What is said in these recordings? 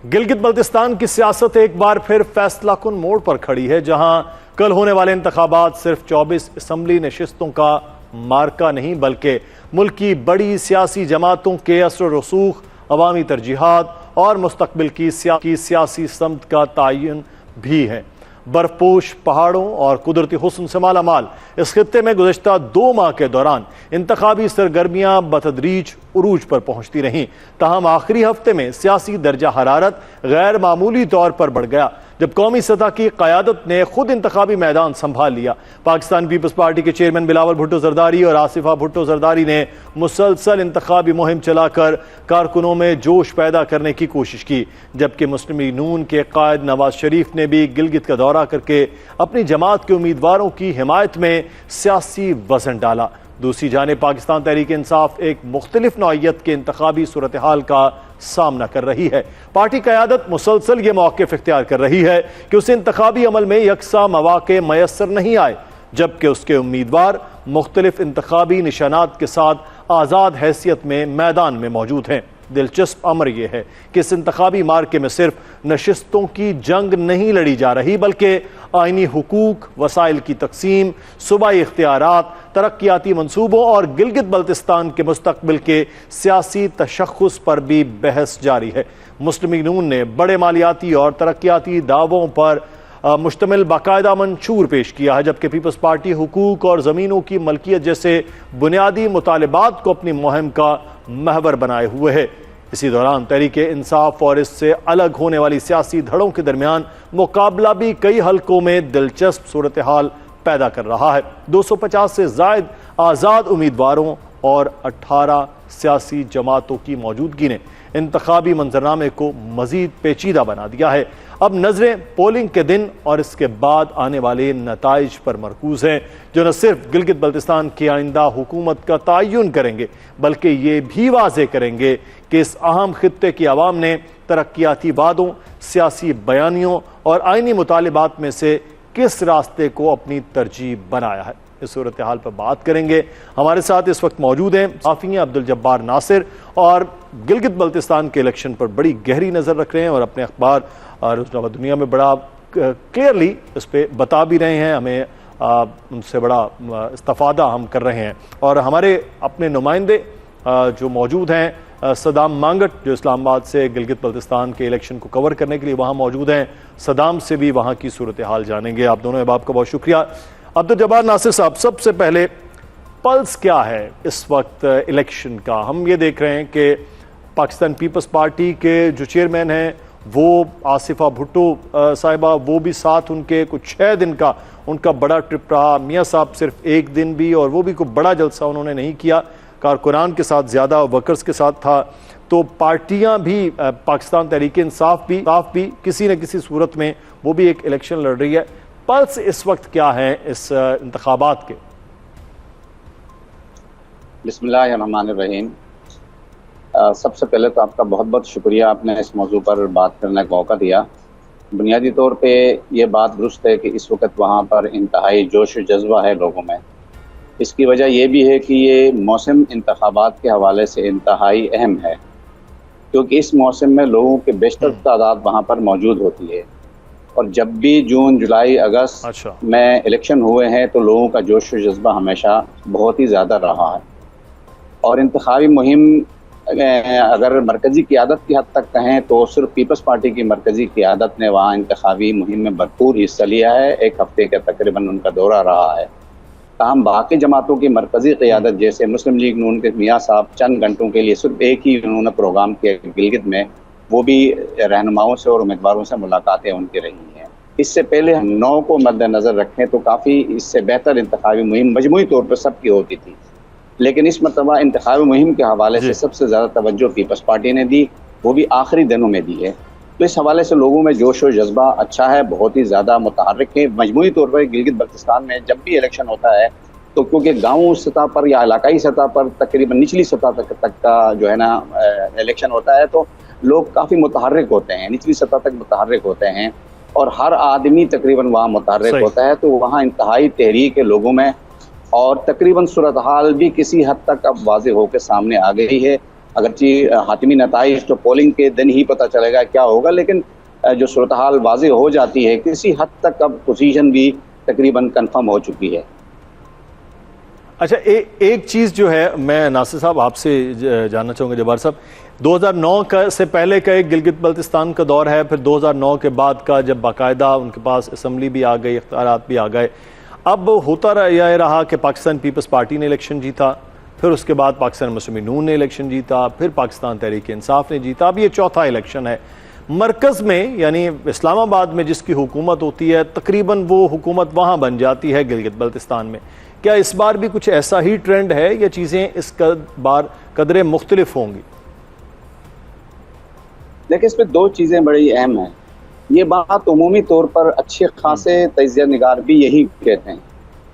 गिलगित बल्तिस्तान की सियासत एक बार फिर फैसला कुन मोड़ पर खड़ी है, जहां कल होने वाले इंतखाबात सिर्फ 24 असम्बली नशिस्तों का मार्का नहीं बल्कि मुल्क की बड़ी सियासी जमातों के असर रसूख, अवामी तरजीहात और मुस्तकबिल की सियासी समत का तयन भी है। बर्फपोश पहाड़ों और कुदरती हुस्न से मालामाल इस खित्ते में गुज़श्ता 2 माह के दौरान इंतखाबी सरगर्मियां बतदरीज उरूज पर पहुंचती रहीं। ताहम आखिरी हफ्ते में सियासी दर्जा हरारत गैर मामूली तौर पर बढ़ गया, जब कौमी सतह की क़यादत ने खुद इंतखाबी मैदान संभाल लिया। पाकिस्तान पीपल्स पार्टी के चेयरमैन बिलावल भुट्टो जरदारी और आसिफा भुट्टो जरदारी ने मुसलसल इंतखाबी मुहिम चलाकर कारकुनों में जोश पैदा करने की कोशिश की, जबकि मुस्लिम लीग नून के कायद नवाज शरीफ ने भी गिलगित का दौरा करके अपनी जमात के उम्मीदवारों की हिमायत में सियासी वजन डाला। दूसरी जानिब पाकिस्तान तहरीक इंसाफ एक मुख्तलिफ नौइयत के इंतखाबी सूरत हाल का सामना कर रही है। पार्टी क़यादत मुसलसल ये मौक़िफ़ इख्तियार कर रही है कि उसे इंतखाबी अमल में यकसा मौक़े मयसर नहीं आए, जबकि उसके उम्मीदवार मुख्तलिफ इंतखाबी निशानात के साथ आज़ाद हैसियत में मैदान में मौजूद हैं। दिलचस्प अमर यह है कि इस इंतखाबी मार्के में सिर्फ नशिस्तों की जंग नहीं लड़ी जा रही, बल्कि आइनी हुकूक, वसाइल की तकसीम, सूबाई इख्तियारात, तरक्याती मंसूबों और गिलगित बल्तिस्तान के मुस्तकबिल के सियासी तशख़्ख़ुस पर भी बहस जारी है। मुस्लिम लीग नून ने बड़े मालियाती और तरक्याती दावों पर मुश्तमिल बाकायदा मंशूर पेश किया है, जबकि पीपल्स पार्टी हुकूक और ज़मीनों की मलकियत जैसे बुनियादी मुतालिबात को अपनी मुहिम का महवर बनाए हुए है। इसी दौरान तहरीक इंसाफ और इससे अलग होने वाली सियासी धड़ों के दरमियान मुकाबला भी कई हलकों में दिलचस्प सूरत हाल पैदा कर रहा है। 250 से जायद आज़ाद उम्मीदवारों और 18 सियासी जमातों की मौजूदगी ने इंतखाबी मंजरनामे को मजीद पेचीदा बना दिया है। अब नजरें पोलिंग के दिन और इसके बाद आने वाले नताइज पर मरकूज हैं, जो न सिर्फ गिलगित बल्तिस्तान की आइंदा हुकूमत का तयन करेंगे, बल्कि ये भी वाज़े करेंगे कि इस अहम खित्ते की आवाम ने तरक्याती वादों, सियासी बयानियों और आइनी मुतालिबात में से किस रास्ते को अपनी तरजीह बनाया है। इस सूरत हाल पर बात करेंगे। हमारे साथ इस वक्त मौजूद हैं सहाफ़ी अब्दुल जब्बार नासिर, और गिलगित बल्तिस्तान के इलेक्शन पर बड़ी गहरी नज़र रख रहे हैं और अपने अखबार रोज़नामा दुनिया में बड़ा क्लियरली इस पर बता भी रहे हैं। हमें उनसे बड़ा इस्तिफ़ादा हम कर रहे हैं। और हमारे अपने नुमाइंदे जो मौजूद हैं, सदाम मांगट, जो इस्लामाबाद से गिलगित बल्तिस्तान के इलेक्शन को कवर करने के लिए वहाँ मौजूद हैं। सदाम से भी वहाँ की सूरत हाल जानेंगे। आप दोनों अहबाब का बहुत शुक्रिया। अब्दुल जब्बार नासिर साहब, सबसे पहले पल्स क्या है इस वक्त इलेक्शन का? हम ये देख रहे हैं कि पाकिस्तान पीपल्स पार्टी के जो चेयरमैन हैं वो आसिफा भुट्टो साहिबा, वो भी साथ उनके कुछ 6 दिन का उनका बड़ा ट्रिप रहा। मियाँ साहब सिर्फ 1 दिन भी, और वो भी कोई बड़ा जलसा उन्होंने नहीं किया, कारकुनान के साथ ज़्यादा वर्कर्स के साथ था। तो पार्टियां भी, पाकिस्तान तहरीक इंसाफ भी किसी न किसी सूरत में वो भी एक इलेक्शन लड़ रही है। पल्स इस वक्त क्या है इस इंतखाबात के? बिस्मिल्लाहिर्रहमानिर्रहीम। सबसे पहले तो आपका बहुत बहुत शुक्रिया, आपने इस मौजू पर बात करने का मौका दिया। बुनियादी तौर पे ये बात दुरुस्त है कि इस वक्त वहाँ पर इंतहाई जोश जज्बा है लोगों में। इसकी वजह यह भी है कि ये मौसम इंतखाबात के हवाले से इंतहाई अहम है, क्योंकि इस मौसम में लोगों के बेशतर तादाद वहाँ पर मौजूद होती है। और जब भी जून, जुलाई, अगस्त में इलेक्शन हुए हैं तो लोगों का जोश जज्बा हमेशा बहुत ही ज़्यादा रहा है। और इंतखाबी मुहिम अगर मरकज़ी क़यादत की हद तक कहें तो सिर्फ पीपल्स पार्टी की मरकज़ी क़यादत ने वहाँ इंतखाबी मुहिम में भरपूर हिस्सा लिया है। 1 हफ्ते का तकरीबन उनका दौरा रहा है। ताहम बाकी जमातों की मरकज़ी क़यादत जैसे मुस्लिम लीग नून के मियाँ साहब चंद घंटों के लिए सिर्फ एक ही उन्होंने प्रोग्राम किया गिलगित में, वो भी रहनुमाओं से और उम्मीदवारों से मुलाकातें उनकी रही हैं। इससे पहले हम 9 को मद्देनज़र रखें तो काफ़ी इससे बेहतर इंतखाबी मुहिम मजमूई तौर पर सबकी होती थी, लेकिन इस मरतबा इंतखाबी मुहिम के हवाले से सबसे ज़्यादा तवज्जो पीपल्स पार्टी ने दी, वो भी आखिरी दिनों में दी है। तो इस हवाले से लोगों में जोश और जज्बा अच्छा है, बहुत ही ज़्यादा मुतहर्रिक है। मजमूई तौर पर गिलगित बल्तिस्तान में जब भी इलेक्शन होता है तो क्योंकि गाँव सतह पर या इलाकाई सतह पर तकरीबन निचली सतह तक का जो है ना इलेक्शन होता है, तो लोग काफ़ी मुतहर्रिक होते हैं, निचली सतह तक मुतहर्रिक होते हैं और हर आदमी तकरीबन वहाँ मुतहर्रिक होता है। तो वहाँ इंतहाई तहरीक है लोगों में, और तकरीबन सूरत हाल भी किसी हद तक अब वाज़ेह होकर सामने आ गई है अगरचे हातिमी नताइज तो पोलिंग के दिन ही पता चलेगा क्या होगा, लेकिन जो सूरत हाल वाज़ेह हो जाती है, किसी हद तक अब पोजीशन भी तकरीबन कंफर्म हो चुकी है। अच्छा, एक चीज़ जो है मैं नासिर साहब आपसे जानना चाहूँगा, जब्बार साहब, 2009 से पहले का एक गिलगित बल्तिस्तान का दौर है, फिर 2009 के बाद का जब बाकायदा उनके पास असम्बली भी आ गई, इख्तियारात भी आ गए। अब होता यह रहा कि पाकिस्तान पीपल्स पार्टी ने इलेक्शन जीता, फिर उसके बाद पाकिस्तान मुस्लिम नून ने इलेक्शन जीता, फिर पाकिस्तान तहरीक इंसाफ ने जीता, अब ये चौथा इलेक्शन है। मरकज़ में यानी इस्लामाबाद में जिसकी हुकूमत होती है, तकरीबन वो हुकूमत वहाँ बन जाती है गिलगित बल्तिस्तान में। क्या इस बार भी कुछ ऐसा ही ट्रेंड है या चीज़ें इस बार कदरे मुख्तलिफ होंगी? देखिए, इसमें दो चीज़ें बड़ी अहम हैं। ये बात उमूमी तौर पर अच्छे खासे तजिया निगार भी यही कहते हैं,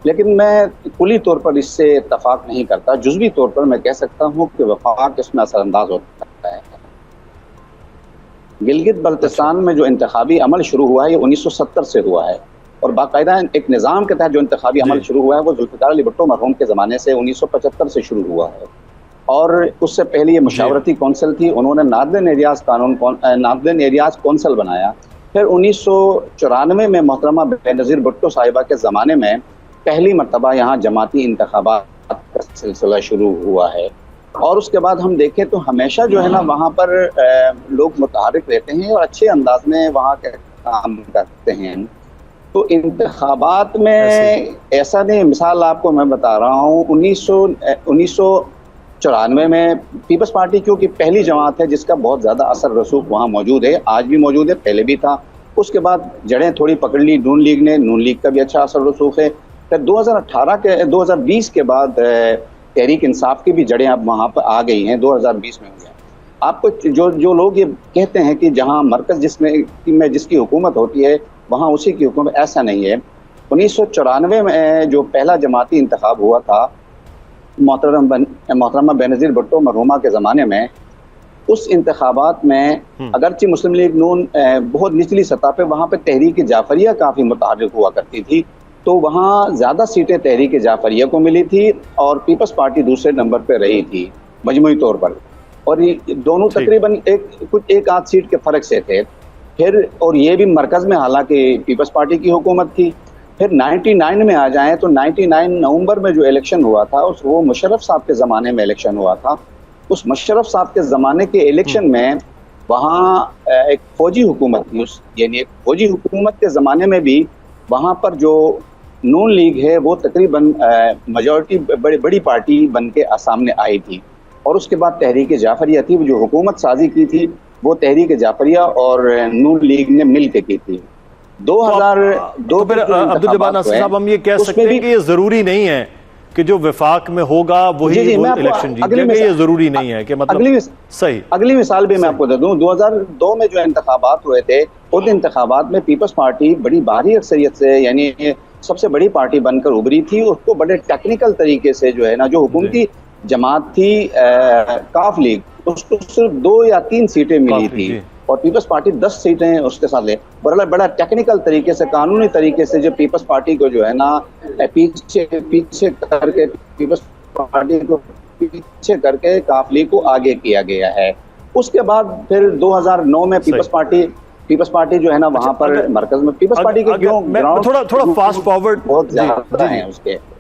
लेकिन मैं कुली तौर पर इससे इत्तफाक नहीं करता। जुज़वी तौर पर मैं कह सकता हूँ कि वफाक इसमें असरअंदाज होता है। गिलगित बल्तिस्तान में जो इंतखाबी अमल शुरू हुआ है, ये 1970 से हुआ है, और बाकायदा एक निज़ाम के तहत जो इंतखाबी अमल शुरू हुआ है वो जुल्फ़िकार अली भुट्टो मरहूम के ज़माने से 1975 से शुरू हुआ है। और उससे पहले ये मशावरती कौंसिल थी, उन्होंने नार्दर्न एरियाज कौंसिल बनाया। फिर 1994 में मोहतरमा बेनज़ीर भुट्टो साहिबा के ज़माने में पहली मरतबा यहाँ जमाती इंतखाबात का सिलसिला शुरू हुआ है। और उसके बाद हम देखें तो हमेशा जो है ना वहाँ पर लोग मुतहर्रिक रहते हैं और अच्छे अंदाज में वहाँ के काम करते हैं। तो इंतखाबात में ऐसा नहीं, मिसाल आपको मैं बता रहा हूँ, 1994 में पीपल्स पार्टी क्योंकि पहली जमात है जिसका बहुत ज़्यादा असर रसूख वहाँ मौजूद है, आज भी मौजूद है, पहले भी था। उसके बाद जड़ें थोड़ी पकड़ ली नून लीग ने, नून लीग का भी अच्छा असर रसूख है। फिर 2020 के बाद तहरीक इंसाफ की भी जड़ें अब वहाँ पर आ गई हैं, 2020 में हुई हैं। आपको जो लोग ये कहते हैं कि जहाँ मरकज़ जिसकी हुकूमत होती है वहाँ उसी की हुकूमत, ऐसा नहीं है। 1994 में जो पहला जमाती इंतखाब हुआ था मोहतरमा बेनज़ीर भुट्टो मरहूमा के ज़माने में, उस इंतखाबात में अगरचे मुस्लिम लीग नून बहुत निचली सतह पे वहाँ पे तहरीक जाफरिया काफ़ी मुतहर्रिक हुआ करती थी, तो वहाँ ज़्यादा सीटें तहरीक जाफरिया को मिली थी और पीपल्स पार्टी दूसरे नंबर पे रही थी मजमूई तौर पर। और ये दोनों तकरीबन एक आध सीट के फ़र्क से थे। फिर और ये भी मरकज़ में हालांकि पीपल्स पार्टी की हुकूमत थी। फिर 99 में आ जाएं तो 99 नवंबर में जो इलेक्शन हुआ था वो मुशर्रफ साहब के ज़माने में इलेक्शन हुआ था। उस मुशर्रफ साहब के ज़माने के इलेक्शन में वहाँ एक फ़ौजी हुकूमत थी, यानी एक फ़ौजी हुकूमत के ज़माने में भी वहाँ पर जो नून लीग है वो तकरीबन मेजॉरिटी बड़ी पार्टी बन के सामने आई थी। और उसके बाद तहरीक जाफरिया थी, जो हुकूमत साजी की थी वो तहरीक जाफरिया और नून लीग ने मिल के की थी। 2002 अब्दुल जब्बार नासिर साहब, हम ये कह सकते हैं कि ये जरूरी नहीं है कि जो विफाक में होगा वही इलेक्शन जीतेगा, ये जरूरी नहीं है कि मतलब सही। अगली मिसाल भी मैं आपको दे दूं, 2002 में जो इंतखाबात हुए थे उन इंतखाबात में पीपल्स पार्टी बड़ी भारी अक्सरियत से यानी सबसे बड़ी पार्टी बनकर उभरी थी। उसको बड़े टेक्निकल तरीके से जो है ना, जो हुकूमती जमात थी काफ लीग, उसको सिर्फ 2 या 3 सीटें मिली थी और पीपल्स पार्टी 10 सीटें उसके साथ ले। बड़ा टेक्निकल तरीके से, कानूनी तरीके से जो पीपल्स पार्टी को जो है ना पीछे करके पीपल्स पार्टी को पीछे करके काफ लीग को आगे किया गया है। उसके बाद फिर 2009 में पीपल्स पार्टी जो है ना वहाँ पर मरकज में पीपल्स पार्टी के थोड़ा फास्ट फॉरवर्ड बहुत ज्यादा है उसके